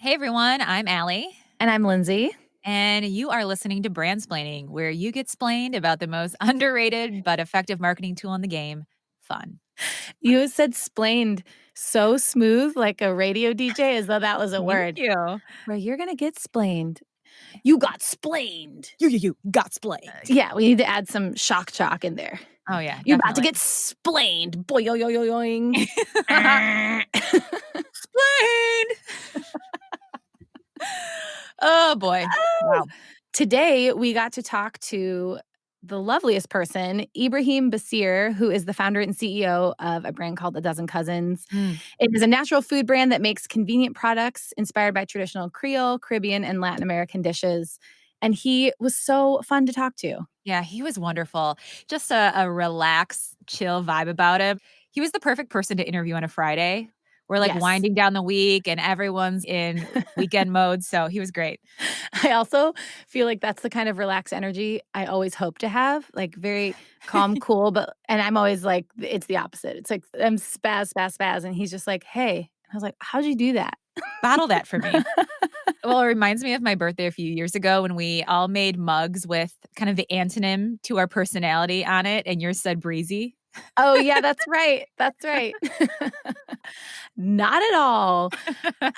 Hey everyone, I'm Allie, And I'm Lindsay. and you are listening to Brandsplaining, where you get splained about the most underrated but effective marketing tool in the game, fun. You said "splained" so smooth like a radio DJ as though that was a Thank word. you. Where you're gonna get splained. You got splained. You got splained. Yeah, we need to add some shock chalk in there. Oh yeah, You're about to definitely. get splained. Boy, yo, yo, yo, yoing. Splained. Oh boy. Wow. Today, we got to talk to the loveliest person, Ibraheem Basir, who is the founder and CEO of a brand called A Dozen Cousins. Mm. It is a natural food brand that makes convenient products inspired by traditional Creole, Caribbean, and Latin American dishes. And he was so fun to talk to. Yeah, he was wonderful. Just a relaxed, chill vibe about him. He was the perfect person to interview on a Friday. We're like Yes. winding down the week and everyone's in weekend mode. So he was great. I also feel like that's the kind of relaxed energy I always hope to have, like very calm, cool, but and I'm always like, it's the opposite. It's like I'm spaz, spaz, spaz. And he's just like, hey. I was like, how'd you do that? Bottle that for me. Well, it reminds me of my birthday a few years ago when we all made mugs with kind of the antonym to our personality on it, and yours said breezy. Oh, yeah, that's right. That's right. Not at all.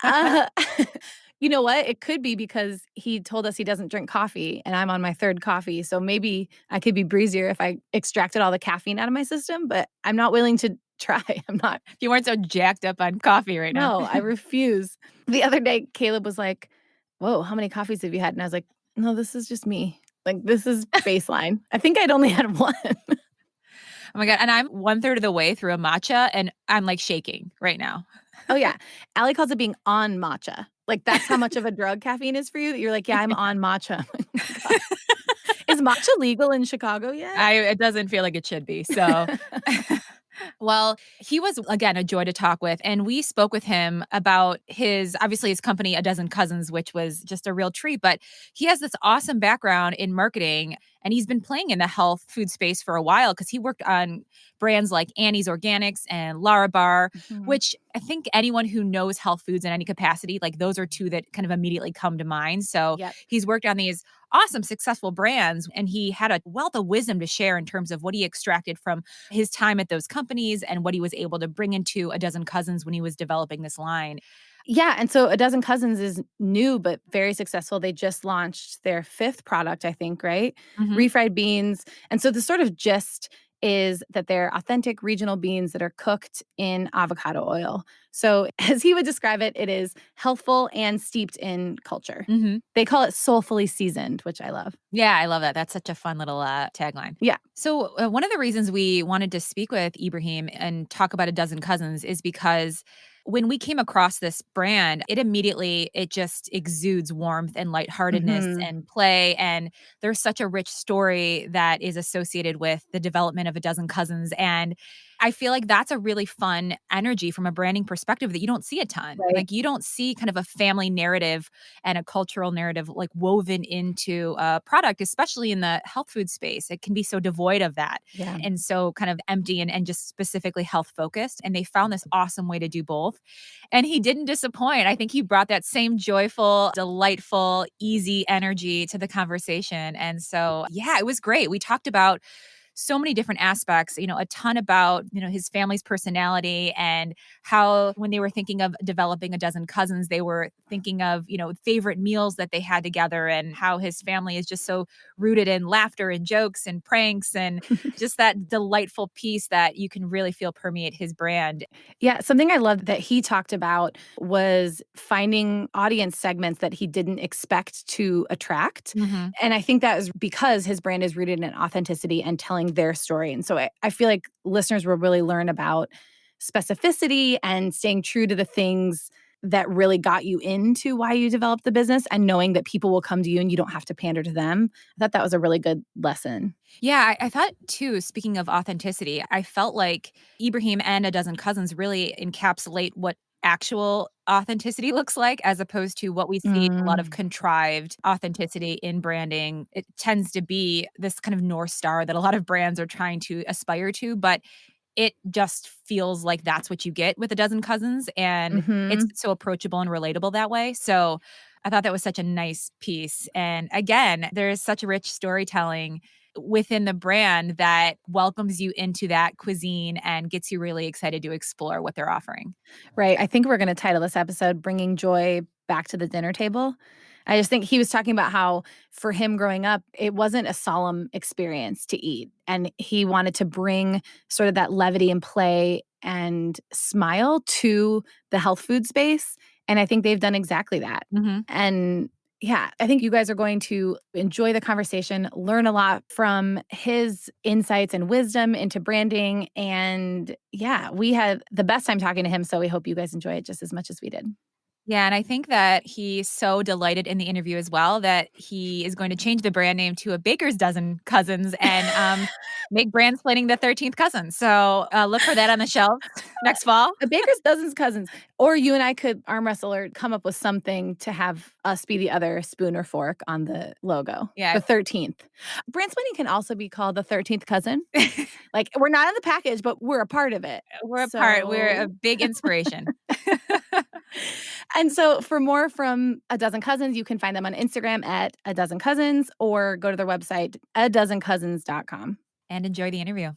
Uh, you know what? It could be because he told us he doesn't drink coffee, and I'm on my 3rd coffee, so maybe I could be breezier if I extracted all the caffeine out of my system, but I'm not willing to try. I'm not. If you weren't so jacked up on coffee right now. No, I refuse. The other day, Caleb was like, "Whoa, how many coffees have you had?" And I was like, "No, this is just me. Like, this is baseline." I think I'd only had 1. Oh my god, and I'm 1/3 of the way through a matcha, and I'm, like, shaking right now. Oh, yeah. Allie calls it being on matcha. Like, that's how much of a drug caffeine is for you that you're like, "Yeah, I'm on matcha." God. Is matcha legal in Chicago yet? It doesn't feel like it should be, so well, he was, again, a joy to talk with, and we spoke with him about his obviously, his company, A Dozen Cousins, which was just a real treat, but he has this awesome background in marketing, and he's been playing in the health food space for a while because he worked on brands like Annie's Organics and Larabar, Mhm. which I think anyone who knows health foods in any capacity, like, those are 2 that kind of immediately come to mind, so Yep. he's worked on these awesome, successful brands, and he had a wealth of wisdom to share in terms of what he extracted from his time at those companies and what he was able to bring into A Dozen Cousins when he was developing this line. Yeah, and so A Dozen Cousins is new but very successful. They just launched their 5th product, I think, right? Mhm. Refried beans. And so the sort of gist is that they're authentic regional beans that are cooked in avocado oil. So as he would describe it, it is healthful and steeped in culture. Mhm. They call it soulfully seasoned, which I love. Yeah, I love that. That's such a fun little, tagline. Yeah. So, one of the reasons we wanted to speak with Ibrahim and talk about A Dozen Cousins is because when we came across this brand, it just exudes warmth and lightheartedness Mhm. and play, and there's such a rich story that is associated with the development of A Dozen Cousins, and I feel like that's a really fun energy from a branding perspective that you don't see a ton. Right. Like, you don't see kind of a family narrative and a cultural narrative, like, woven into a product, especially in the health food space. It can be so devoid of that Yeah. and so kind of empty and just specifically health focused. And they found this awesome way to do both. And he didn't disappoint. I think he brought that same joyful, delightful, easy energy to the conversation. And so, yeah, it was great. We talked about so many different aspects, a ton about, his family's personality and how when they were thinking of developing A Dozen Cousins, they were thinking of, favorite meals that they had together and how his family is just so rooted in laughter and jokes and pranks and just that delightful piece that you can really feel permeate his brand. Yeah, something I loved that he talked about was finding audience segments that he didn't expect to attract. Mhm. And I think that is because his brand is rooted in authenticity and telling their story. And so I feel like listeners will really learn about specificity and staying true to the things that really got you into why you developed the business and knowing that people will come to you and you don't have to pander to them. I thought that was a really good lesson. Yeah, I thought too, speaking of authenticity, I felt like Ibrahim and A Dozen Cousins really encapsulate what actual authenticity looks like as opposed to what we see a lot of Mm. contrived authenticity in branding. It tends to be this kind of North Star that a lot of brands are trying to aspire to, but it just feels like that's what you get with A Dozen Cousins, and it's so approachable and relatable that way. So I thought that was such a nice piece. And again, there's such a rich storytelling within the brand that welcomes you into that cuisine and gets you really excited to explore what they're offering. Right. I think we're going to title this episode Bringing Joy Back to the Dinner Table. I just think he was talking about how for him growing up, it wasn't a solemn experience to eat. And he wanted to bring sort of that levity and play and smile to the health food space. And I think they've done exactly that. And yeah, I think you guys are going to enjoy the conversation, learn a lot from his insights and wisdom into branding. And yeah, we had the best time talking to him. So we hope you guys enjoy it just as much as we did. Yeah, and I think that he's so delighted in the interview as well that he is going to change the brand name to A Baker's Dozen Cousins and make Brandsplaining the 13th cousin. So look for that on the shelf next fall. A Baker's Dozen's Cousins. Or you and I could arm wrestle or come up with something to have us be the other spoon or fork on the logo. Yeah. The 13th. Brandsplaining can also be called the 13th cousin. Like, we're not in the package, but we're a part of it. We're a part. We're a big inspiration. And so for more from A Dozen Cousins, you can find them on Instagram at A Dozen Cousins or go to their website, adozencousins.com. And enjoy the interview.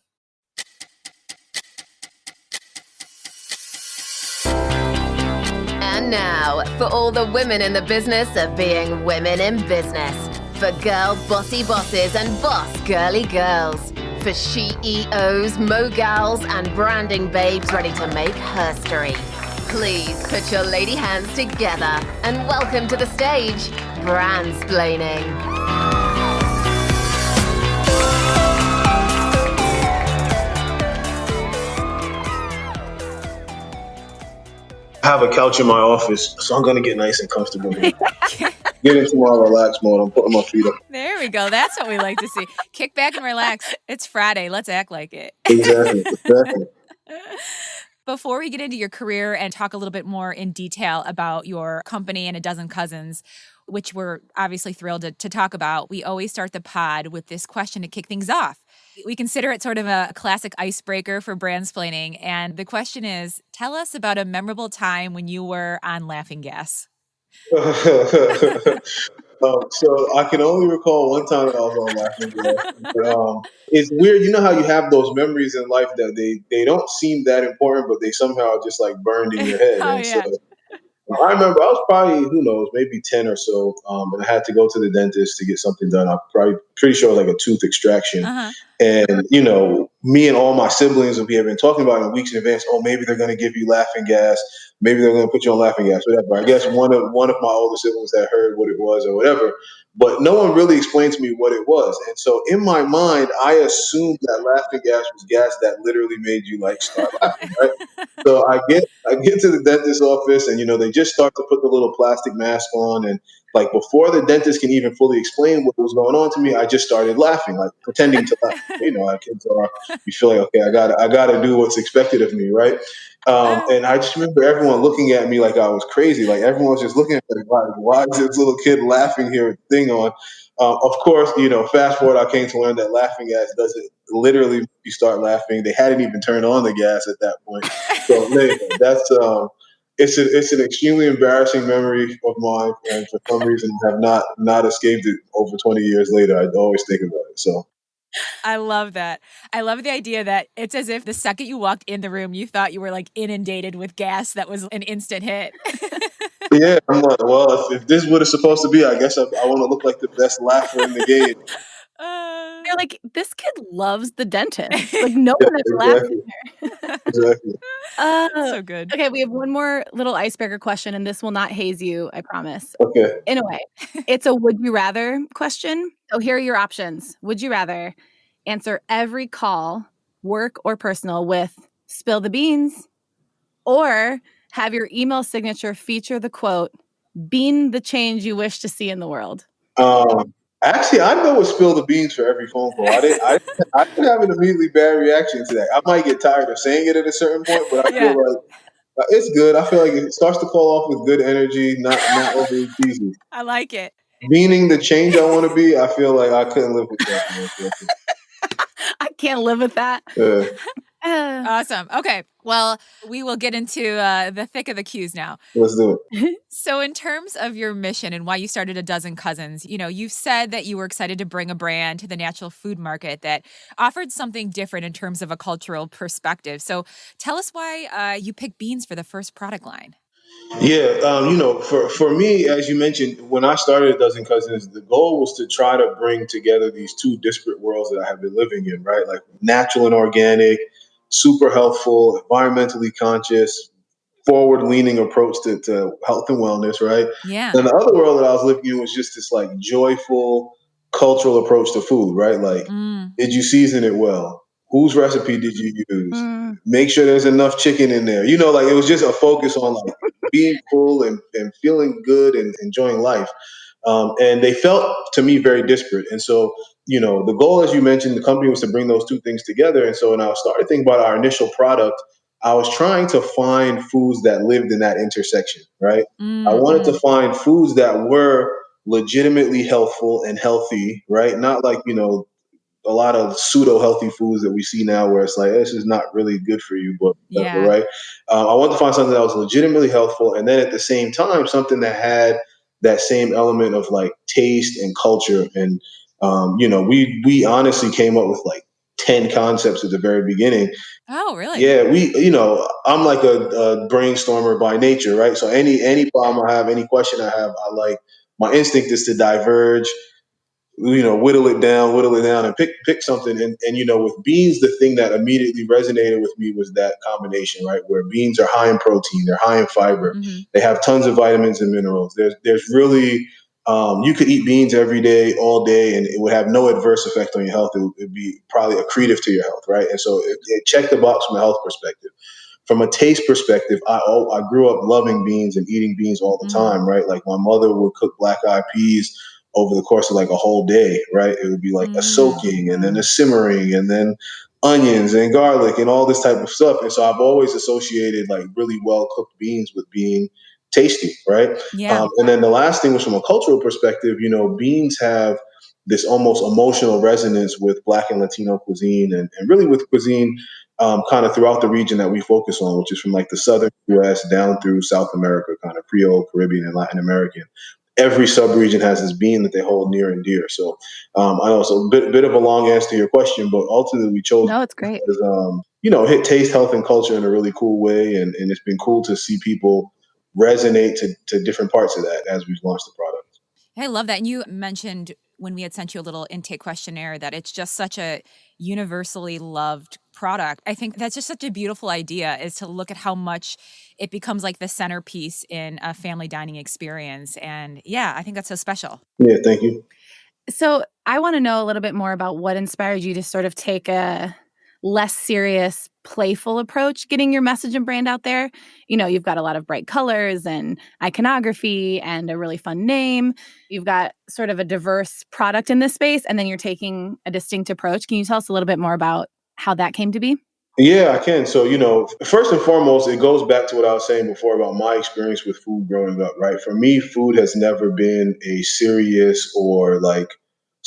And now, for all the women in the business of being women in business. For girl bossy bosses and boss girly girls. For CEOs, mogals, and branding babes ready to make herstory. Please put your lady hands together and welcome to the stage, Brandsplaining. I have a couch in my office, so I'm going to get nice and comfortable here. Get into my relax mode. I'm putting my feet up. There we go. That's what we like to see. Kick back and relax. It's Friday. Let's act like it. Exactly. Before we get into your career and talk a little bit more in detail about your company and A Dozen Cousins, which we're obviously thrilled to talk about, we always start the pod with this question to kick things off. We consider it sort of a classic icebreaker for Brandsplaining. And the question is, tell us about a memorable time when you were on laughing gas. So I can only recall one time that I was on laughing gas. It's weird. You know how you have those memories in life that they don't seem that important, but they somehow just like burned in your head. Yeah. So I remember I was probably, who knows, maybe 10 or so, and I had to go to the dentist to get something done. I'm probably pretty sure it was like a tooth extraction. And, me and all my siblings would have been talking about it in weeks in advance. Oh, maybe they're going to give you laughing gas. Maybe they're going to put you on laughing gas, whatever. I guess one of my older siblings had heard what it was or whatever, but no one really explained to me what it was. And so in my mind, I assumed that laughing gas was gas that literally made you like start laughing, right? So I get to the dentist's office and, they just start to put the little plastic mask on. And like before the dentist can even fully explain what was going on to me, I just started laughing, like pretending to laugh. Our kids are, you feel like, okay, I gotta do what's expected of me, right? And I just remember everyone looking at me like I was crazy. Like everyone was just looking at me like, why is this little kid laughing here with the thing on? Of course, fast forward, I came to learn that laughing gas doesn't literally make you start laughing. They hadn't even turned on the gas at that point. So that's it's an extremely embarrassing memory of mine, and for some reason have not escaped it over 20 years later. I always think about it. So. I love that. I love the idea that it's as if the second you walked in the room, you thought you were like inundated with gas that was an instant hit. Yeah, I'm like, well, if this is what it's supposed to be, I guess I want to look like the best laugher in the game. They're like, this kid loves the dentist. Like, no one has laughed in there. Exactly. So good. Okay, we have one more little icebreaker question, and this will not haze you, I promise. Okay. In a way. It's a would you rather question. So here are your options. Would you rather answer every call, work or personal, with spill the beans, or have your email signature feature the quote, bean the change you wish to see in the world? Actually, I'd go with spill the beans for every phone call. I didn't have an immediately bad reaction to that. I might get tired of saying it at a certain point, but I feel like it's good. I feel like it starts to call off with good energy, not overly cheesy. I like it. Beaning the change I want to be, I feel like I couldn't live with that. I can't live with that. Yeah. Awesome. Okay. Well, we will get into the thick of the cues now. Let's do it. So in terms of your mission and why you started A Dozen Cousins, you've said that you were excited to bring a brand to the natural food market that offered something different in terms of a cultural perspective. So tell us why you picked beans for the first product line. Yeah, for me, as you mentioned, when I started A Dozen Cousins, the goal was to try to bring together these two disparate worlds that I have been living in, right? Like natural and organic, super healthful, environmentally conscious, forward-leaning approach to health and wellness, right? Yeah. And the other world that I was living in was just this like joyful cultural approach to food, right? Like, did you season it well? Whose recipe did you use? Make sure there's enough chicken in there. Like it was just a focus on like being full and feeling good and enjoying life. And they felt to me very disparate. And so, the goal, as you mentioned, the company was to bring those two things together. And so when I started thinking about our initial product, I was trying to find foods that lived in that intersection, right? I wanted to find foods that were legitimately healthful and healthy, right? Not like, a lot of pseudo healthy foods that we see now where it's like, this is not really good for you, but whatever, Yeah. right? I wanted to find something that was legitimately healthful. And then at the same time, something that had that same element of like taste and culture. And, we honestly came up with like 10 concepts at the very beginning. Oh, really? Yeah, I'm like a brainstormer by nature, right? So any problem I have, any question I have, my instinct is to diverge, whittle it down and pick something. And with beans, the thing that immediately resonated with me was that combination, right? Where beans are high in protein, they're high in fiber, they have tons of vitamins and minerals. There's really, you could eat beans every day, all day, and it would have no adverse effect on your health. It'd be probably accretive to your health, right? And so it checked the box from a health perspective. From a taste perspective, I grew up loving beans and eating beans all the time, right? Like my mother would cook black eyed peas over the course of like a whole day, right? It would be like a soaking and then a simmering and then onions and garlic and all this type of stuff. And so I've always associated like really well cooked beans with being tasty, right? Yeah. And then the last thing was from a cultural perspective, beans have this almost emotional resonance with Black and Latino cuisine and really with cuisine kind of throughout the region that we focus on, which is from like the southern US down through South America, kind of Creole, Caribbean, and Latin American. Every sub-region has this bean that they hold near and dear. So I know it's a bit of a long answer to your question, but ultimately we chose No, it's great. because, hit taste, health, and culture in a really cool way. And it's been cool to see people resonate to different parts of that as we've launched the product. I love that. And you mentioned when we had sent you a little intake questionnaire that it's just such a universally loved product. I think that's just such a beautiful idea, is to look at how much it becomes like the centerpiece in a family dining experience. And yeah, I think that's so special. Yeah, thank you. So I want to know a little bit more about what inspired you to sort of take a less serious, playful approach getting your message and brand out there. You've got a lot of bright colors and iconography and a really fun name. You've got sort of a diverse product in this space, and then you're taking a distinct approach. Can you tell us a little bit more about how that came to be? Yeah, I can. So, first and foremost, it goes back to what I was saying before about my experience with food growing up, right? For me, food has never been a serious or like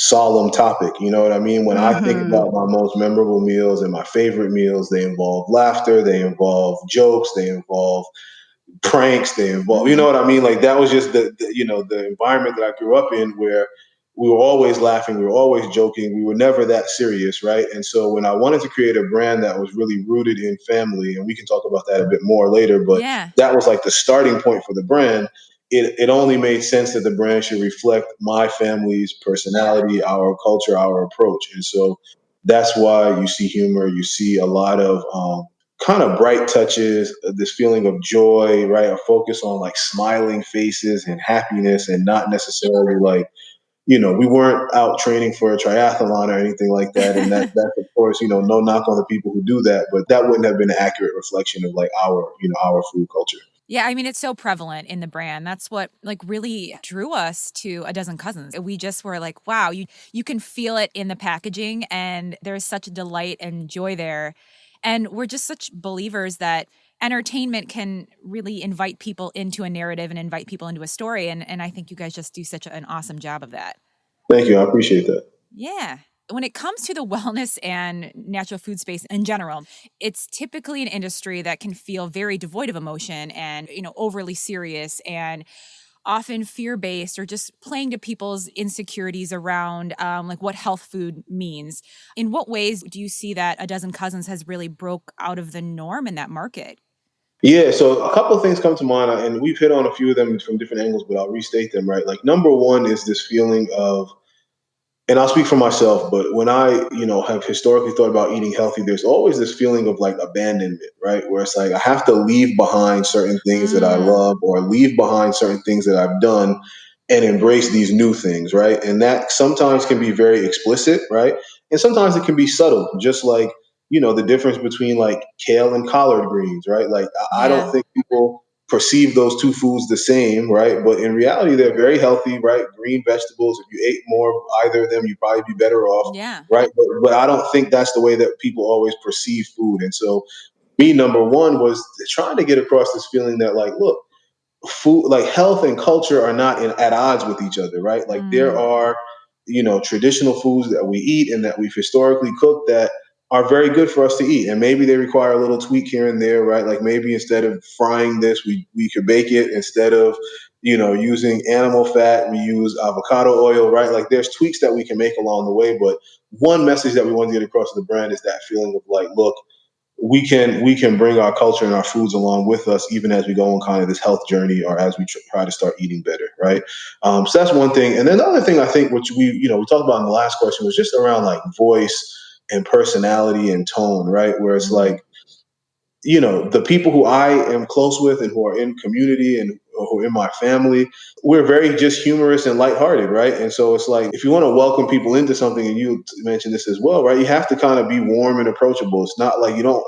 solemn topic. You know what I mean? When I think about my most memorable meals and my favorite meals, they involve laughter, they involve jokes, they involve pranks, they involve, you know what I mean? Like that was just the environment that I grew up in, where we were always laughing, we were always joking, we were never that serious, right? And so when I wanted to create a brand that was really rooted in family, and we can talk about that a bit more later, but Yeah. that was like the starting point for the brand. It only made sense that the brand should reflect my family's personality, our culture, our approach. And so that's why you see humor, you see a lot of kind of bright touches, this feeling of joy, right? A focus on like smiling faces and happiness, and not necessarily like, we weren't out training for a triathlon or anything like that. And that's of course, no knock on the people who do that, but that wouldn't have been an accurate reflection of like our food culture. Yeah, I mean, it's so prevalent in the brand. That's what like really drew us to A Dozen Cousins. We just were like, wow, you can feel it in the packaging, and there's such a delight and joy there. And we're just such believers that entertainment can really invite people into a narrative and invite people into a story. And I think you guys just do such an awesome job of that. Thank you. I appreciate that. Yeah. When it comes to the wellness and natural food space in general, it's typically an industry that can feel very devoid of emotion and, overly serious and often fear-based or just playing to people's insecurities around like what health food means. In what ways do you see that A Dozen Cousins has really broke out of the norm in that market? Yeah, so a couple of things come to mind, and we've hit on a few of them from different angles, but I'll restate them, right? Like, number one is this feeling of, and I'll speak for myself, but when I, have historically thought about eating healthy, there's always this feeling of like abandonment, right? Where it's like I have to leave behind certain things that I love or leave behind certain things that I've done and embrace these new things, right? And that sometimes can be very explicit, right? And sometimes it can be subtle, just like, the difference between like kale and collard greens, right? Like I don't Yeah. think people perceive those two foods the same, right? But in reality, they're very healthy, right? Green vegetables. If you ate more of either of them, you'd probably be better off, Yeah. right? But I don't think that's the way that people always perceive food. And so, me, number one, was trying to get across this feeling that, like, look, food, like health and culture, are not at odds with each other, right? Like there are, traditional foods that we eat and that we've historically cooked that are very good for us to eat, and maybe they require a little tweak here and there, right? Like maybe instead of frying this, we could bake it. Instead of using animal fat, we use avocado oil, right? Like there's tweaks that we can make along the way, but one message that we want to get across to the brand is that feeling of like, look, we can bring our culture and our foods along with us, even as we go on kind of this health journey, or as we try to start eating better, right? So that's one thing. And then the other thing I think, which we talked about in the last question, was just around like voice and personality and tone, right? Where it's like, the people who I am close with and who are in community and who are in my family, we're very just humorous and lighthearted, right? And so it's like, if you want to welcome people into something, and you mentioned this as well, right? You have to kind of be warm and approachable. It's not like Yeah. you don't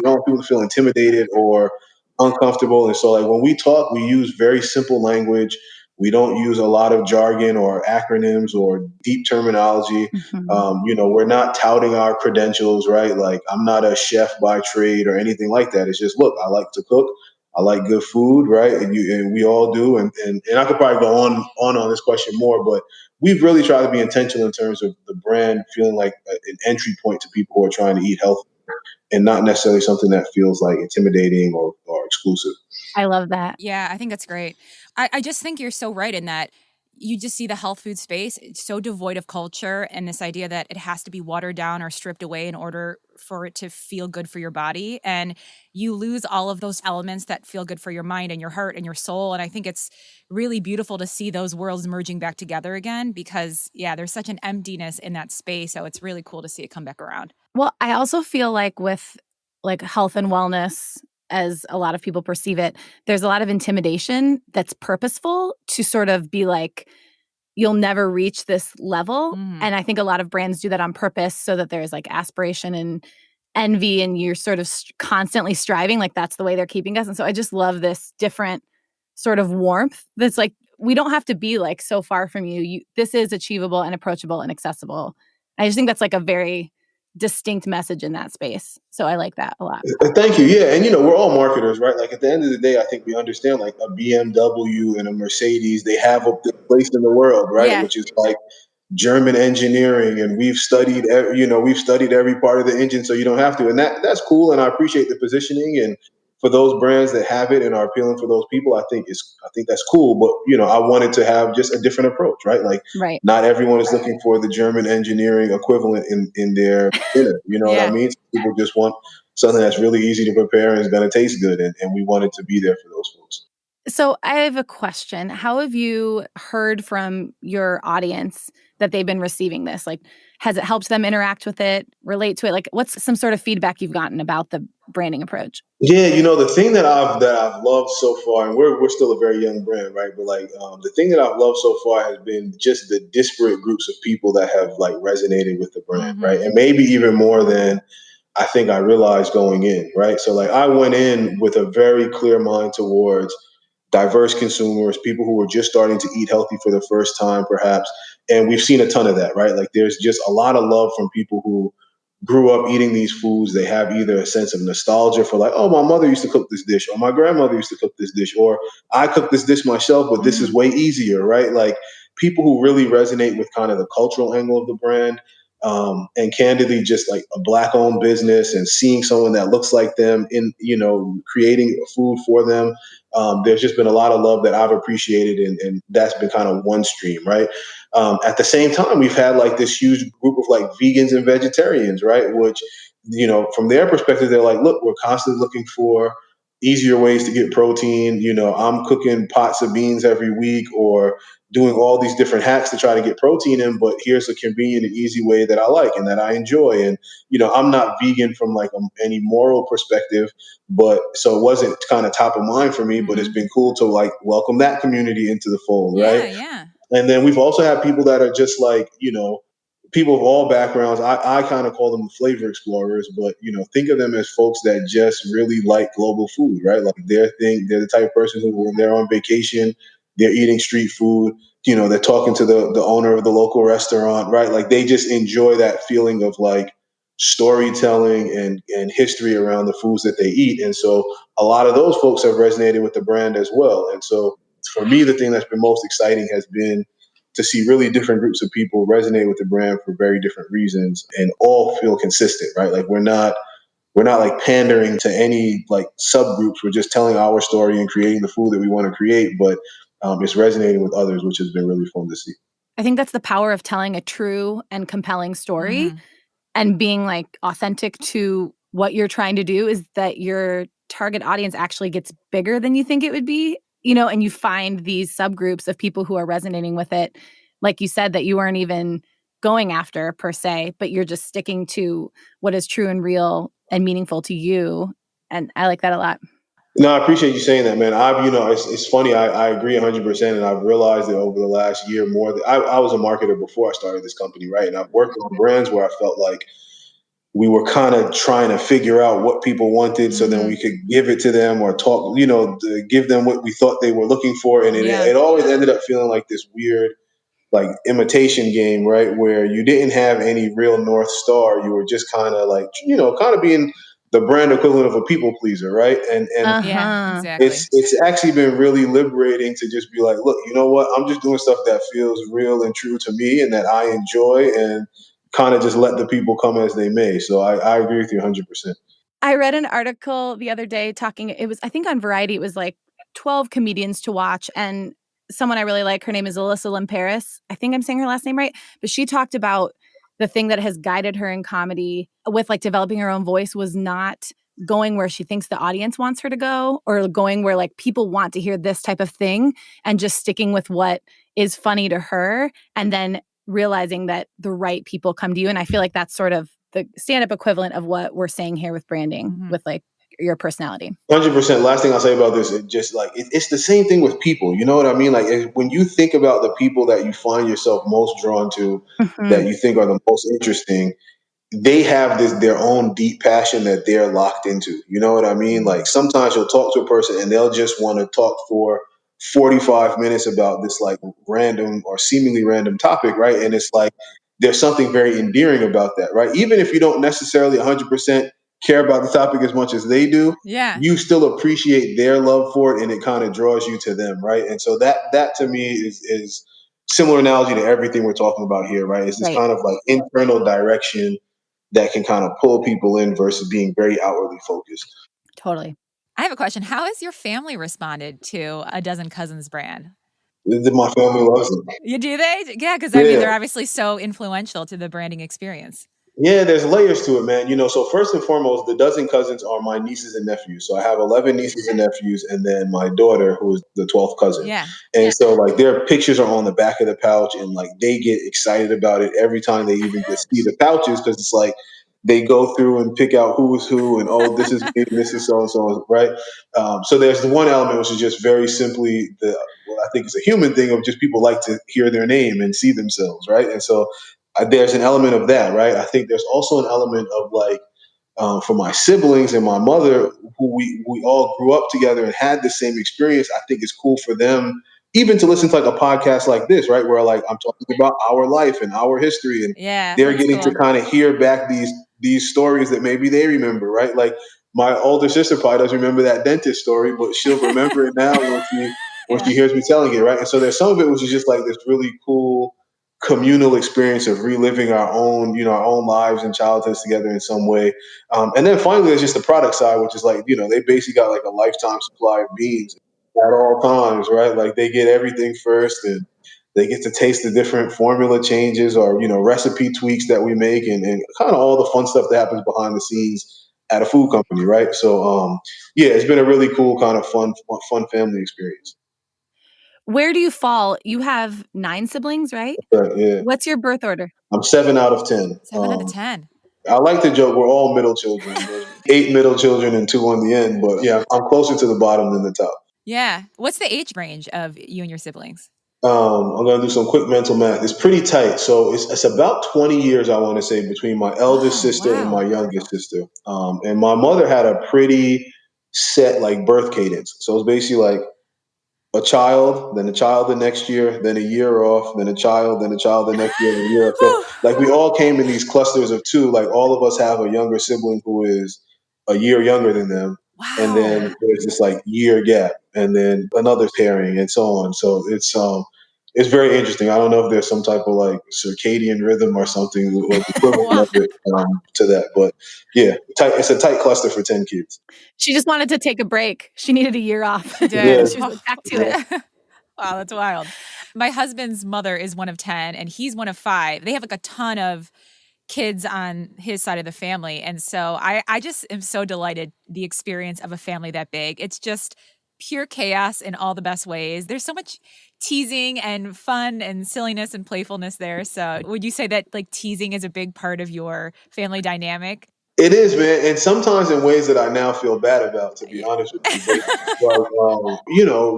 want people to feel intimidated or uncomfortable. And so, like, when we talk, we use very simple language. We don't use a lot of jargon or acronyms or deep terminology. Mhm. We're not touting our credentials, right? Like, I'm not a chef by trade or anything like that. It's just, look, I like to cook. I like good food, right? And we all do. And I could probably go on this question more, but we've really tried to be intentional in terms of the brand feeling like an entry point to people who are trying to eat healthy, and not necessarily something that feels like intimidating or exclusive. I love that. Yeah, I think that's great. I just think you're so right in that you just see the health food space, it's so devoid of culture and this idea that it has to be watered down or stripped away in order for it to feel good for your body. And you lose all of those elements that feel good for your mind and your heart and your soul. And I think it's really beautiful to see those worlds merging back together again because, yeah, there's such an emptiness in that space. So it's really cool to see it come back around. Well, I also feel like with like health and wellness, as a lot of people perceive it, there's a lot of intimidation that's purposeful to sort of be like, you'll never reach this level. And I think a lot of brands do that on purpose so that there's like aspiration and envy and you're sort of constantly striving. Like that's the way they're keeping us. And so I just love this different sort of warmth that's like, we don't have to be like so far from you. This is achievable and approachable and accessible. I just think that's like a very distinct message in that space. So I like that a lot. Thank you. Yeah, and we're all marketers, right? Like at the end of the day, I think we understand like a BMW and a Mercedes, they have a place in the world, right? Yeah. Which is like German engineering, and we've studied every part of the engine, so you don't have to, and that's cool, and I appreciate the positioning, and for those brands that have it and are appealing for those people, I think that's cool. But I wanted to have just a different approach, right? Like Right. not everyone is looking for the German engineering equivalent in their dinner. You know what I Yeah. mean? People just want something that's really easy to prepare and is going to taste good, and we wanted to be there for those folks. So I have a question. How have you heard from your audience that they've been receiving this? Like, has it helped them interact with it, relate to it? Like, what's some sort of feedback you've gotten about the branding approach? Yeah, the thing that I've loved so far, and we're still a very young brand, right? But like the thing that I've loved so far has been just the disparate groups of people that have like resonated with the brand, right? And maybe even more than I think I realized going in, right? So like I went in with a very clear mind towards diverse consumers, people who were just starting to eat healthy for the first time, perhaps. And we've seen a ton of that, right? Like there's just a lot of love from people who grew up eating these foods. They have either a sense of nostalgia for like, oh, my mother used to cook this dish, or my grandmother used to cook this dish, or I cook this dish myself, but this is way easier, right? Like people who really resonate with kind of the cultural angle of the brand. And candidly, just like a Black owned business and seeing someone that looks like them in, creating food for them. There's just been a lot of love that I've appreciated, and that's been kind of one stream, right? At the same time, we've had like this huge group of like vegans and vegetarians, right? Which, from their perspective, they're like, look, we're constantly looking for easier ways to get protein. I'm cooking pots of beans every week or doing all these different hacks to try to get protein in, but here's a convenient and easy way that I like and that I enjoy. And, I'm not vegan from like any moral perspective, but so it wasn't kind of top of mind for me, but it's been cool to like welcome that community into the fold. Right. Yeah. And then we've also had people that are just like, people of all backgrounds. I kind of call them flavor explorers, but think of them as folks that just really like global food, right? Like their thing, they're the type of person who, when they're on vacation, they're eating street food, they're talking to the owner of the local restaurant, right? Like they just enjoy that feeling of like storytelling and history around the foods that they eat. And so a lot of those folks have resonated with the brand as well. And so for me, the thing that's been most exciting has been to see really different groups of people resonate with the brand for very different reasons and all feel consistent, right? Like we're not like pandering to any like subgroups. We're just telling our story and creating the food that we want to create, but it's resonating with others, which has been really fun to see. I think that's the power of telling a true and compelling story and being like authentic to what you're trying to do, is that your target audience actually gets bigger than you think it would be, and you find these subgroups of people who are resonating with it. Like you said, that you weren't even going after per se, but you're just sticking to what is true and real and meaningful to you. And I like that a lot. No, I appreciate you saying that, man. It's funny. I agree 100%. And I've realized that over the last year more that I was a marketer before I started this company, right? And I've worked on brands where I felt like we were kind of trying to figure out what people wanted so then we could give it to them or talk, to give them what we thought they were looking for. And it always ended up feeling like this weird, like imitation game, right? Where you didn't have any real North Star. You were just kind of like, kind of being the brand equivalent of a people pleaser, right? And Yeah, exactly. it's actually been really liberating to just be like, look, you know what? I'm just doing stuff that feels real and true to me and that I enjoy, and kind of just let the people come as they may. So I agree with you 100%. I read an article the other day it was, I think on Variety, it was like 12 comedians to watch. And someone I really like, her name is Alyssa Limperis. I think I'm saying her last name right. But she talked about the thing that has guided her in comedy with like developing her own voice was not going where she thinks the audience wants her to go, or going where like people want to hear this type of thing, and just sticking with what is funny to her, and then realizing that the right people come to you. And I feel like that's sort of the stand-up equivalent of what we're saying here with branding, with like your personality. 100%. Last thing I'll say about this is just like, it's the same thing with people. You know what I mean? Like when you think about the people that you find yourself most drawn to, that you think are the most interesting, they have their own deep passion that they're locked into. You know what I mean? Like sometimes you'll talk to a person and they'll just want to talk for 45 minutes about this like random or seemingly random topic, right? And it's like there's something very endearing about that, right? Even if you don't necessarily 100% care about the topic as much as they do, you still appreciate their love for it, and it kind of draws you to them, right? And so that to me is similar analogy to everything we're talking about here, right? It's this kind of like internal direction that can kind of pull people in versus being very outwardly focused. Totally. I have a question. How has your family responded to A Dozen Cousins brand? My family loves it. You do they? Yeah, because I mean, they're obviously so influential to the branding experience. Yeah, there's layers to it, man. So first and foremost, the dozen cousins are my nieces and nephews. So I have 11 nieces and nephews, and then my daughter, who is the 12th cousin. Yeah. And so like their pictures are on the back of the pouch, and like they get excited about it every time they even just see the pouches, because it's like they go through and pick out who is who, and this is me, this is so and so, right? So there's the one element which is just very simply I think it's a human thing of just people like to hear their name and see themselves, right? And so there's an element of that, right? I think there's also an element of like, for my siblings and my mother, who we all grew up together and had the same experience. I think it's cool for them even to listen to like a podcast like this, right? Where like I'm talking about our life and our history, and they're getting to kind of hear back these stories that maybe they remember, right? Like my older sister probably doesn't remember that dentist story, but she'll remember it now when she hears me telling it, right? And so there's some of it which is just like this really cool communal experience of reliving our own, our own lives and childhoods together in some way. And then finally, there's just the product side, which is like, they basically got like a lifetime supply of beans at all times, right? Like they get everything first, and they get to taste the different formula changes or, recipe tweaks that we make, and kind of all the fun stuff that happens behind the scenes at a food company, right? So, yeah, it's been a really cool kind of fun family experience. Where do you fall? You have 9 siblings, right? Yeah. What's your birth order? I'm 7 out of 10. 7 out of 10. I like to joke we're all middle children. There's 8 middle children and 2 on the end, but yeah, I'm closer to the bottom than the top. Yeah. What's the age range of you and your siblings? I'm going to do some quick mental math. It's pretty tight. So it's about 20 years, I want to say, between my eldest sister and my youngest sister. And my mother had a pretty set like birth cadence. So it's basically like a child, then a child the next year, then a year off, then a child the next year, and a year off. So like we all came in these clusters of 2. Like all of us have a younger sibling who is a year younger than them. Wow. And then there's this like year gap, and then another pairing, and so on. So it's very interesting. I don't know if there's some type of like circadian rhythm or something or the equivalent of it to that, but yeah, it's a tight cluster for 10 kids. She just wanted to take a break. She needed a year off. She did. She was like, back to it. Wow, that's wild. My husband's mother is one of 10 and he's one of 5. They have like a ton of kids on his side of the family. And so I just am so delighted the experience of a family that big. It's just pure chaos in all the best ways. There's so much teasing and fun and silliness and playfulness there. So would you say that like teasing is a big part of your family dynamic? It is, man, and sometimes in ways that I now feel bad about, to be honest with you. But,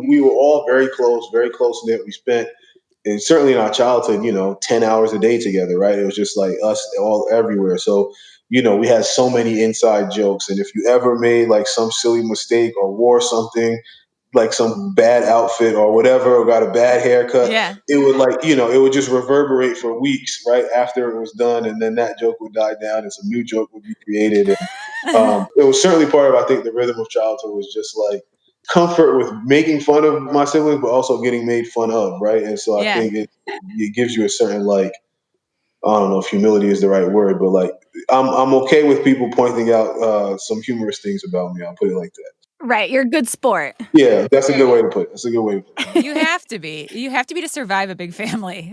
we were all very close knit. We spent, and certainly in our childhood, 10 hours a day together, right? It was just like us all everywhere. So, we had so many inside jokes, and if you ever made like some silly mistake or wore something like some bad outfit or whatever, or got a bad haircut, it would it would just reverberate for weeks right after it was done. And then that joke would die down and some new joke would be created. And it was certainly part of, I think, the rhythm of childhood was just like comfort with making fun of my siblings, but also getting made fun of. Right. And so I think it gives you a certain I don't know if humility is the right word, but like, I'm okay with people pointing out some humorous things about me. I'll put it like that. Right. You're a good sport. Yeah, that's a good way to put it. You have to be. You have to be to survive a big family.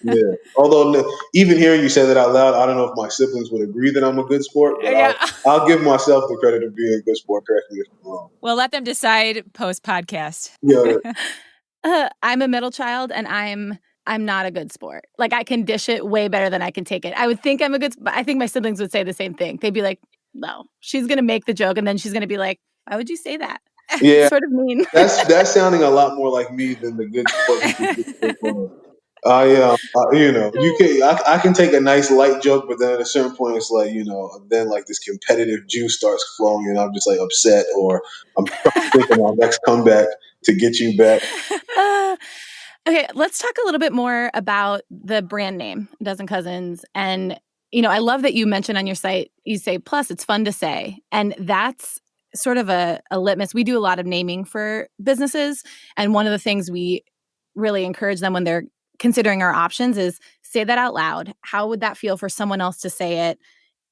Yeah. Although even hearing you say that out loud, I don't know if my siblings would agree that I'm a good sport, but I'll give myself the credit of being a good sport. Correct me if I'm wrong. Well, let them decide post-podcast. Yeah. I'm a middle child, and I'm not a good sport. Like, I can dish it way better than I can take it. I would think I'm a good, but I think my siblings would say the same thing. They'd be like, no, she's going to make the joke, and then she's going to be like, why would you say that? Yeah, sort of mean. That's sounding a lot more like me than the good sport. I can take a nice light joke, but then at a certain point, it's like, then like this competitive juice starts flowing, and I'm just like upset, or I'm trying to think of my next comeback to get you back. Okay, let's talk a little bit more about the brand name, Dozen Cousins. And, I love that you mentioned on your site, you say, plus it's fun to say. And that's sort of a litmus. We do a lot of naming for businesses. And one of the things we really encourage them when they're considering our options is say that out loud. How would that feel for someone else to say it?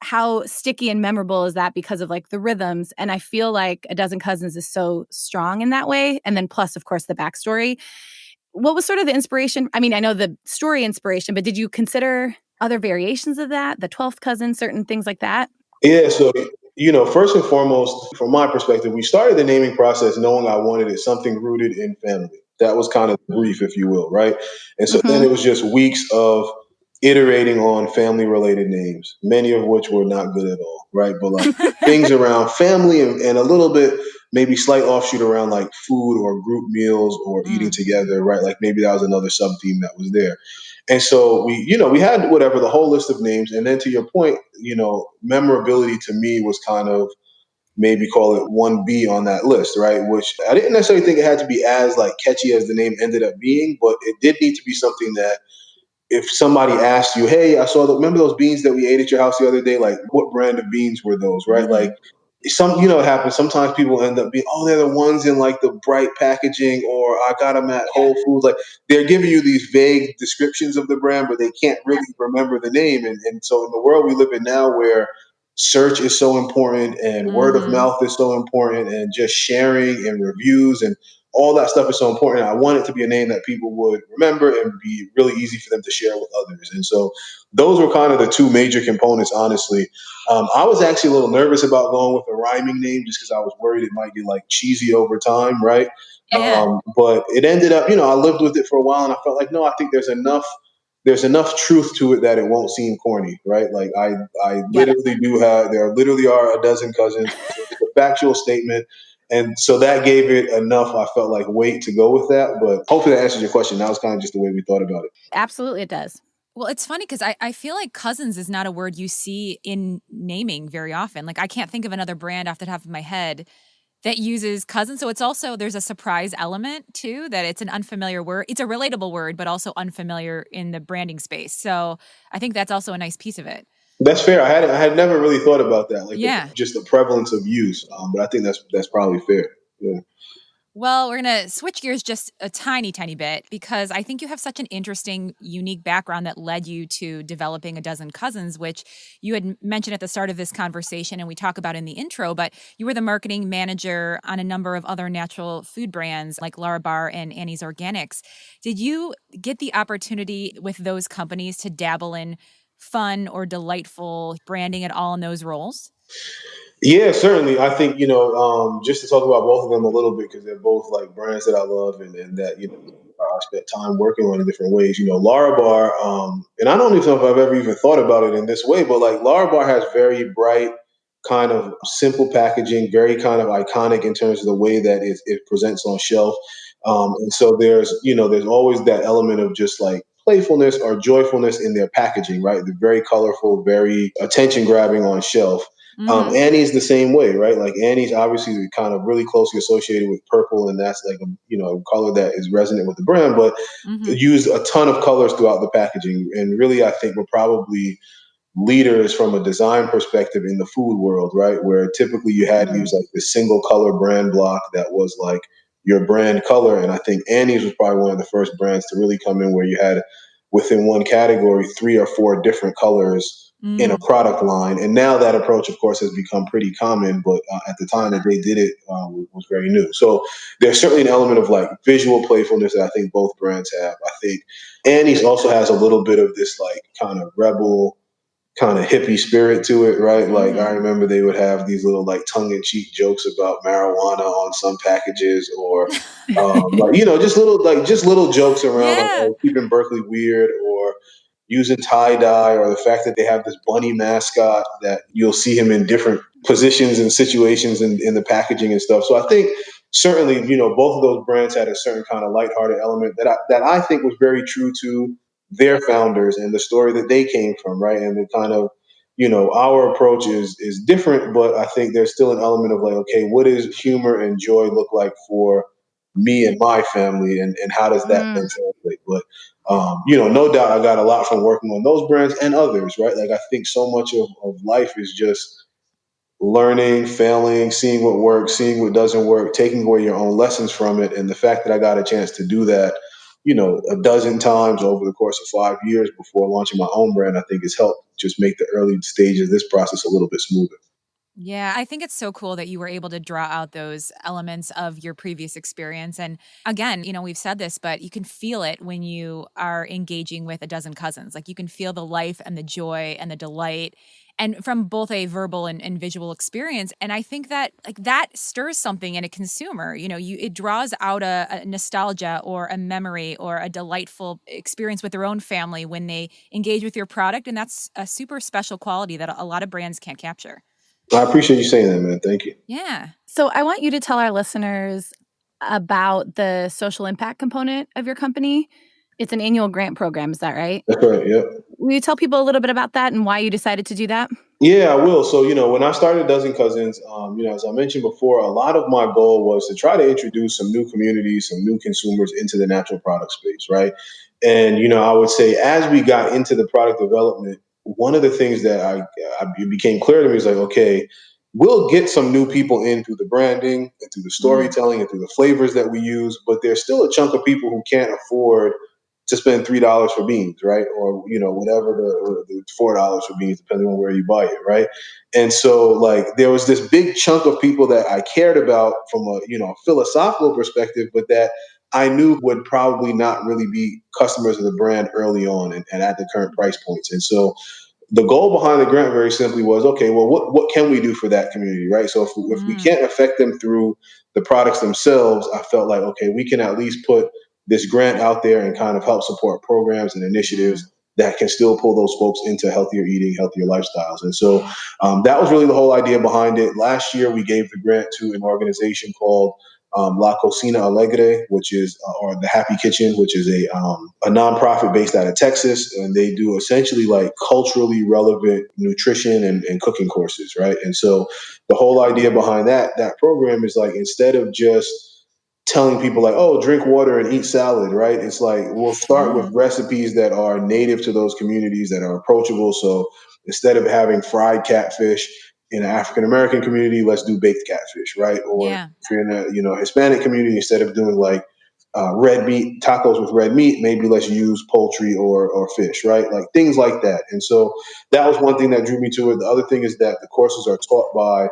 How sticky and memorable is that because of like the rhythms? And I feel like A Dozen Cousins is so strong in that way. And then plus, of course, the backstory. What was sort of the inspiration? I mean, I know the story inspiration, but did you consider other variations of that? The 12th cousin, certain things like that? Yeah. So, first and foremost, from my perspective, we started the naming process knowing I wanted it something rooted in family. That was kind of the brief, if you will, right? And so then it was just weeks of iterating on family related names, many of which were not good at all, right? But like things around family and a little bit, maybe slight offshoot around like food or group meals or eating together, right? Like maybe that was another sub theme that was there. And so we had whatever, the whole list of names. And then to your point, memorability to me was kind of maybe call it 1B on that list, right? Which I didn't necessarily think it had to be as like catchy as the name ended up being, but it did need to be something that if somebody asked you, hey, remember those beans that we ate at your house the other day? Like what brand of beans were those, right? Like it happens. Sometimes people end up being, oh, they're the ones in like the bright packaging, or I got them at Whole Foods. Like they're giving you these vague descriptions of the brand, but they can't really remember the name. And so in the world we live in now, where search is so important and word of mouth is so important, and just sharing and reviews and all that stuff is so important. I want it to be a name that people would remember and be really easy for them to share with others. And so those were kind of the two major components, honestly. I was actually a little nervous about going with a rhyming name just because I was worried it might get like cheesy over time, right? But it ended up, I lived with it for a while, and I felt like, no, I think there's enough truth to it that it won't seem corny, right? Like I literally there literally are a dozen cousins. It's a factual statement. And so that gave it enough, I felt like, weight to go with that. But hopefully that answers your question. That was kind of just the way we thought about it. Absolutely, it does. Well, it's funny because I feel like cousins is not a word you see in naming very often. Like I can't think of another brand off the top of my head that uses cousins. So it's also, there's a surprise element too, that it's an unfamiliar word. It's a relatable word, but also unfamiliar in the branding space. So I think that's also a nice piece of it. That's fair. I had never really thought about that. Like just the prevalence of use. But I think that's probably fair. Yeah. Well, we're going to switch gears just a tiny, tiny bit because I think you have such an interesting, unique background that led you to developing A Dozen Cousins, which you had mentioned at the start of this conversation and we talk about in the intro, but you were the marketing manager on a number of other natural food brands like Larabar and Annie's Organics. Did you get the opportunity with those companies to dabble in fun or delightful branding at all in those roles? Yeah, certainly. I think, just to talk about both of them a little bit, because they're both like brands that I love and that, I spent time working on in different ways. Larabar, and I don't even know if I've ever even thought about it in this way, but like Larabar has very bright, kind of simple packaging, very kind of iconic in terms of the way that it presents on shelf. And so there's always that element of just like playfulness or joyfulness in their packaging, right? They're very colorful, very attention grabbing on shelf. Annie's the same way, right? Like Annie's obviously kind of really closely associated with purple, and that's like a color that is resonant with the brand, but use a ton of colors throughout the packaging. And really, I think we're probably leaders from a design perspective in the food world, right? Where typically you had to use like the single color brand block that was like your brand color. And I think Annie's was probably one of the first brands to really come in where you had within one category 3 or 4 different colors in a product line. And now that approach, of course, has become pretty common, but at the time that they did it was very new. So there's certainly an element of like visual playfulness that I think both brands have. I think Annie's also has a little bit of this like kind of rebel, kind of hippie spirit to it, right? Like I remember they would have these little like tongue-in-cheek jokes about marijuana on some packages, or just little jokes around like keeping Berkeley weird, or using tie-dye, or the fact that they have this bunny mascot that you'll see him in different positions and situations in the packaging and stuff. So I think certainly, both of those brands had a certain kind of lighthearted element that I think was very true to their founders and the story that they came from, right? And the kind of, our approach is different, but I think there's still an element of like, okay, what does humor and joy look like for me and my family, and how does that then translate? But no doubt I got a lot from working on those brands and others, right? Like I think so much of life is just learning, failing, seeing what works, seeing what doesn't work, taking away your own lessons from it. And the fact that I got a chance to do that, a dozen times over the course of 5 years before launching my own brand, I think has helped just make the early stages of this process a little bit smoother. Yeah, I think it's so cool that you were able to draw out those elements of your previous experience. And again, we've said this, but you can feel it when you are engaging with A Dozen Cousins. Like you can feel the life and the joy and the delight, and from both a verbal and visual experience. And I think that like that stirs something in a consumer. It draws out a nostalgia or a memory or a delightful experience with their own family when they engage with your product. And that's a super special quality that a lot of brands can't capture. I appreciate you saying that, man. Thank you. Yeah. So I want you to tell our listeners about the social impact component of your company. It's an annual grant program. Is that right? That's right. Yep. Will you tell people a little bit about that and why you decided to do that? Yeah, I will. So, when I started Dozen Cousins, as I mentioned before, a lot of my goal was to try to introduce some new communities, some new consumers into the natural product space, right? And, I would say as we got into the product development, one of the things that it became clear to me is like, okay, we'll get some new people in through the branding and through the storytelling and through the flavors that we use, but there's still a chunk of people who can't afford to spend $3 for beans, right? Or, whatever the $4 for beans, depending on where you buy it, right? And so like there was this big chunk of people that I cared about from a, philosophical perspective, but that I knew would probably not really be customers of the brand early on and at the current price points. And so the goal behind the grant very simply was, okay, well, what can we do for that community, right? So if we can't affect them through the products themselves, I felt like, okay, we can at least put this grant out there and kind of help support programs and initiatives that can still pull those folks into healthier eating, healthier lifestyles. And so that was really the whole idea behind it. Last year, we gave the grant to an organization called La Cocina Alegre, which is, or the Happy Kitchen, which is a nonprofit based out of Texas. And they do essentially like culturally relevant nutrition and cooking courses, right? And so the whole idea behind that program is like, instead of just telling people like, oh, drink water and eat salad, right? It's like, we'll start with recipes that are native to those communities, that are approachable. So instead of having fried catfish in an African American community, let's do baked catfish, right? Or if you're in a Hispanic community, instead of doing like red meat tacos with red meat, maybe let's use poultry or fish, right? Like things like that. And so that was one thing that drew me to it. The other thing is that the courses are taught by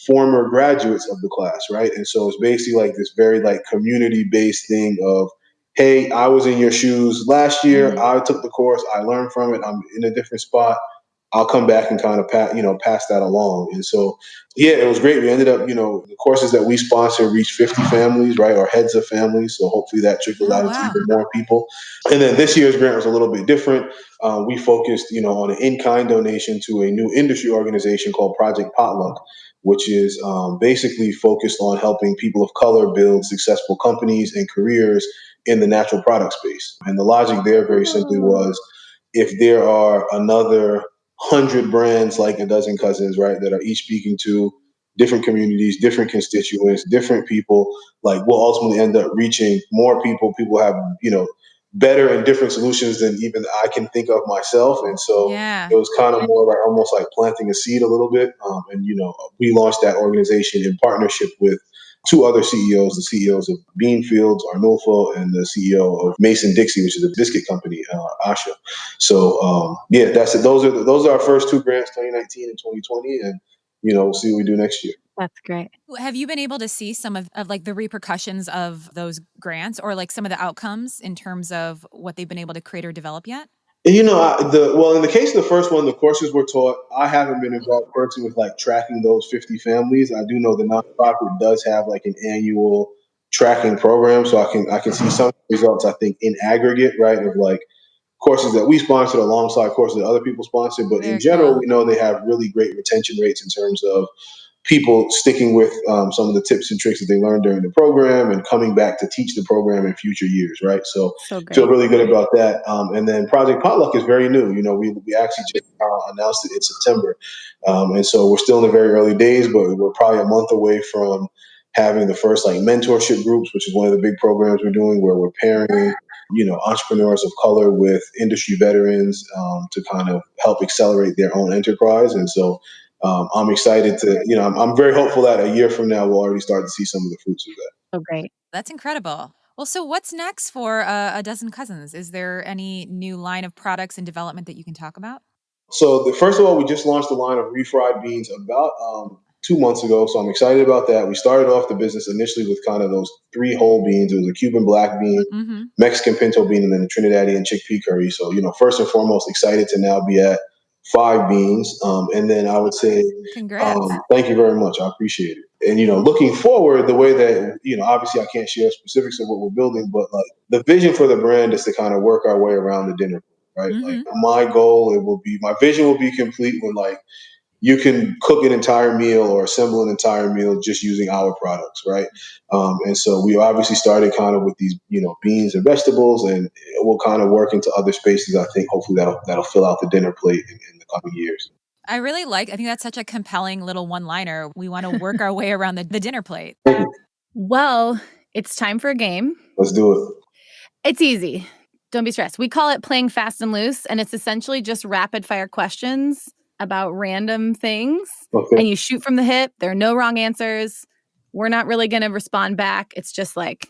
former graduates of the class, right? And so it's basically like this very like community based thing of, hey, I was in your shoes last year. I took the course. I learned from it. I'm in a different spot. I'll come back and kind of pass that along. And so, yeah, it was great. We ended up, the courses that we sponsor reached 50 families, right, or heads of families. So hopefully that trickles out to even more people. And then this year's grant was a little bit different. We focused, on an in-kind donation to a new industry organization called Project Potluck, which is basically focused on helping people of color build successful companies and careers in the natural product space. And the logic there very simply was, if there are another 100 brands like a dozen cousins, right, that are each speaking to different communities, different constituents, different people, like we'll ultimately end up reaching more people. People have, better and different solutions than even I can think of myself. And so it was kind of more like almost like planting a seed a little bit. And, we launched that organization in partnership with two other CEOs, the CEOs of Beanfields, Arnulfo, and the CEO of Mason Dixie, which is a biscuit company, Asha. So yeah, that's it. Those are our first two grants, 2019 and 2020, and we'll see what we do next year. That's great. Have you been able to see some of like the repercussions of those grants, or like some of the outcomes in terms of what they've been able to create or develop yet? And, in the case of the first one, the courses were taught. I haven't been involved personally with like tracking those 50 families. I do know the nonprofit does have like an annual tracking program, so I can see some results. I think in aggregate, right, of like courses that we sponsored alongside courses that other people sponsored. But in general, we know they have really great retention rates in terms of people sticking with some of the tips and tricks that they learned during the program and coming back to teach the program in future years, right? So feel really good about that. And then Project Potluck is very new. We actually just announced it in September. And so we're still in the very early days, but we're probably a month away from having the first like mentorship groups, which is one of the big programs we're doing, where we're pairing entrepreneurs of color with industry veterans to kind of help accelerate their own enterprise. And so I'm excited to, I'm very hopeful that a year from now, we'll already start to see some of the fruits of that. So great. That's incredible. Well, so what's next for a dozen cousins? Is there any new line of products and development that you can talk about? So first of all, we just launched a line of refried beans about 2 months ago. So I'm excited about that. We started off the business initially with kind of those 3 whole beans. It was a Cuban black bean, Mexican pinto bean, and then a Trinidadian chickpea curry. So, first and foremost, excited to now be at 5 beans. And then I would say, thank you very much. I appreciate it. And, looking forward, the way that, obviously I can't share specifics of what we're building, but like the vision for the brand is to kind of work our way around the dinner, right? Like my vision will be complete when like you can cook an entire meal or assemble an entire meal just using our products, right? And so we obviously started kind of with these, beans and vegetables, and we'll kind of work into other spaces. I think hopefully that'll fill out the dinner plate in the coming years. I think that's such a compelling little one-liner. We want to work our way around the dinner plate. Well, it's time for a game. Let's do it. It's easy. Don't be stressed. We call it playing fast and loose, and it's essentially just rapid fire questions about random things. Okay. And you shoot from the hip. There are no wrong answers. We're not really going to respond back. It's just like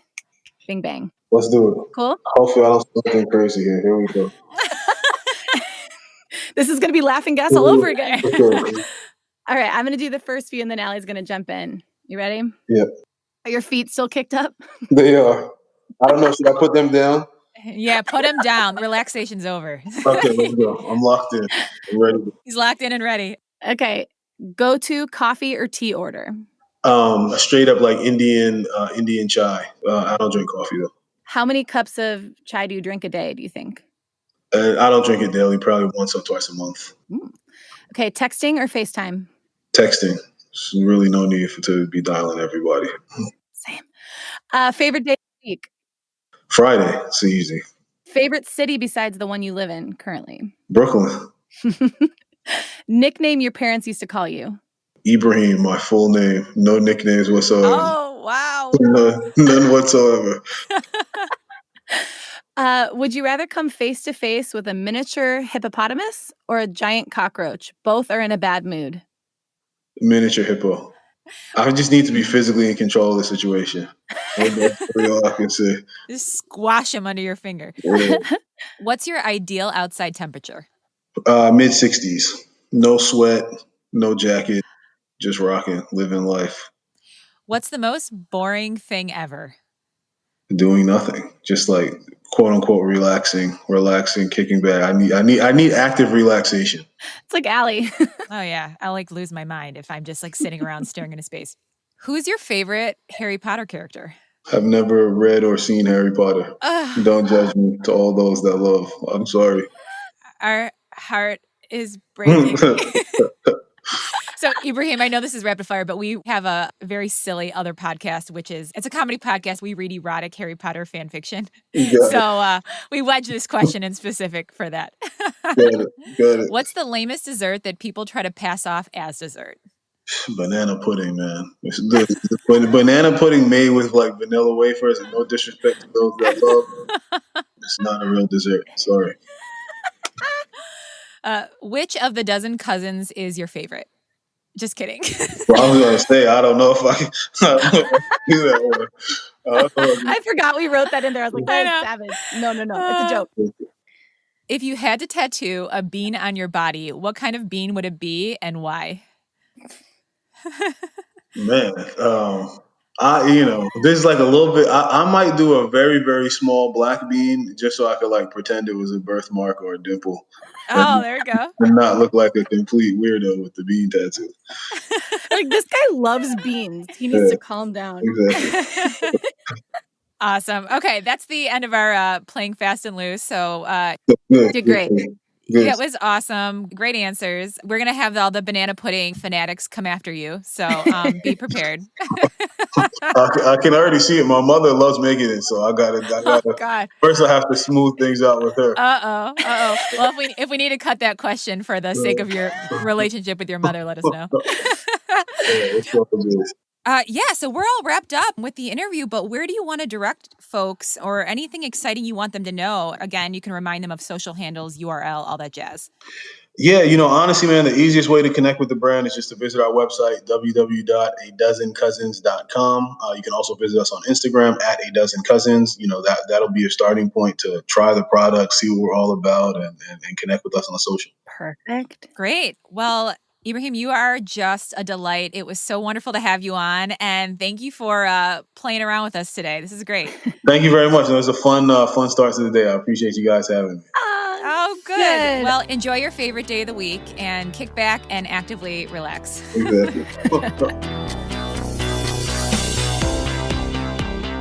bing, bang. Let's do it. Cool. Hopefully I don't say anything crazy here. Here we go. This is going to be laughing gas all over again. Okay. All right. I'm going to do the first few and then Allie's going to jump in. You ready? Yep. Are your feet still kicked up? They are. I don't know. Should I put them down? Yeah, put them down. Relaxation's over. Okay, let's go. I'm locked in. I'm ready. He's locked in and ready. Okay. Go to coffee or tea order. Straight up like Indian chai. I don't drink coffee though. How many cups of chai do you drink a day, do you think? I don't drink it daily, probably once or twice a month. Okay, texting or FaceTime? Texting. There's really no need to be dialing everybody. Same. Favorite day of the week? Friday. It's easy. Favorite city besides the one you live in currently? Brooklyn. Nickname your parents used to call you? Ibraheem, my full name. No nicknames whatsoever. Oh, wow. None whatsoever. Would you rather come face to face with a miniature hippopotamus or a giant cockroach? Both are in a bad mood. Miniature hippo. I just need to be physically in control of the situation. That's all I can say. Just squash him under your finger. Yeah. What's your ideal outside temperature? Mid-60s. No sweat, no jacket, just rocking, living life. What's the most boring thing ever? Doing nothing. Just like quote unquote relaxing, kicking back. I need active relaxation. It's like Allie. Oh yeah. I'll like lose my mind if I'm just like sitting around staring into space. Who's your favorite Harry Potter character? I've never read or seen Harry Potter. Don't judge me to all those that love. I'm sorry. Our heart is breaking. So, Ibraheem, I know this is rapid fire, but we have a very silly other podcast, it's a comedy podcast. We read erotic Harry Potter fan fiction. So we wedged this question in specific for that. Got it. What's the lamest dessert that people try to pass off as dessert? Banana pudding, man. The banana pudding made with like vanilla wafers, and no disrespect to those that love, it's not a real dessert. Sorry. Which of the dozen cousins is your favorite? Just kidding. Well, I was going to say, I don't know if I can do that one. I forgot we wrote that in there. I was like, that is savage. No. It's a joke. If you had to tattoo a bean on your body, what kind of bean would it be and why? Man, this is like a little bit, I might do a very, very small black bean just so I could like pretend it was a birthmark or a dimple. Oh, there you go. And not look like a complete weirdo with the bean tattoo. Like, this guy loves beans. He needs to calm down. Exactly. Awesome. Okay, that's the end of our playing fast and loose. So you did great. Yeah, it was awesome. Great answers. We're going to have all the banana pudding fanatics come after you. So be prepared. I can already see it. My mother loves making it. So I got to. Oh, God. First, I have to smooth things out with her. Uh-oh. Well, if we need to cut that question for the sake of your relationship with your mother, let us know. So we're all wrapped up with the interview, but where do you want to direct folks or anything exciting you want them to know? Again, you can remind them of social handles, URL, all that jazz. Yeah, honestly, man, the easiest way to connect with the brand is just to visit our website, www.adozencousins.com. You can also visit us on Instagram at adozencousins. That'll be a starting point to try the product, see what we're all about, and connect with us on the social. Perfect. Great. Well, Ibraheem, you are just a delight. It was so wonderful to have you on, and thank you for playing around with us today. This is great. Thank you very much. It was a fun start to the day. I appreciate you guys having me. Oh, good. Well, enjoy your favorite day of the week and kick back and actively relax. Exactly.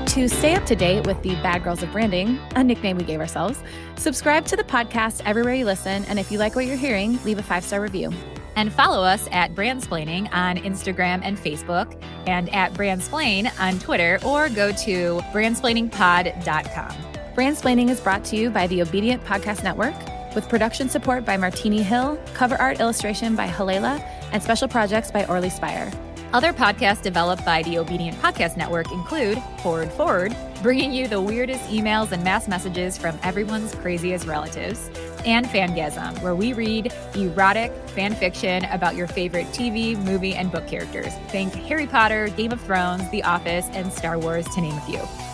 To stay up to date with the Bad Girls of Branding, a nickname we gave ourselves, subscribe to the podcast everywhere you listen, and if you like what you're hearing, leave a 5-star review. And follow us at Brandsplaining on Instagram and Facebook, and at Brandsplain on Twitter, or go to brandsplainingpod.com. Brandsplaining is brought to you by the Obedient Podcast Network, with production support by Martini Hill, cover art illustration by Halela, and special projects by Orly Spire. Other podcasts developed by the Obedient Podcast Network include Forward, bringing you the weirdest emails and mass messages from everyone's craziest relatives. And Fangasm, where we read erotic fan fiction about your favorite TV, movie, and book characters. Think Harry Potter, Game of Thrones, The Office, and Star Wars, to name a few.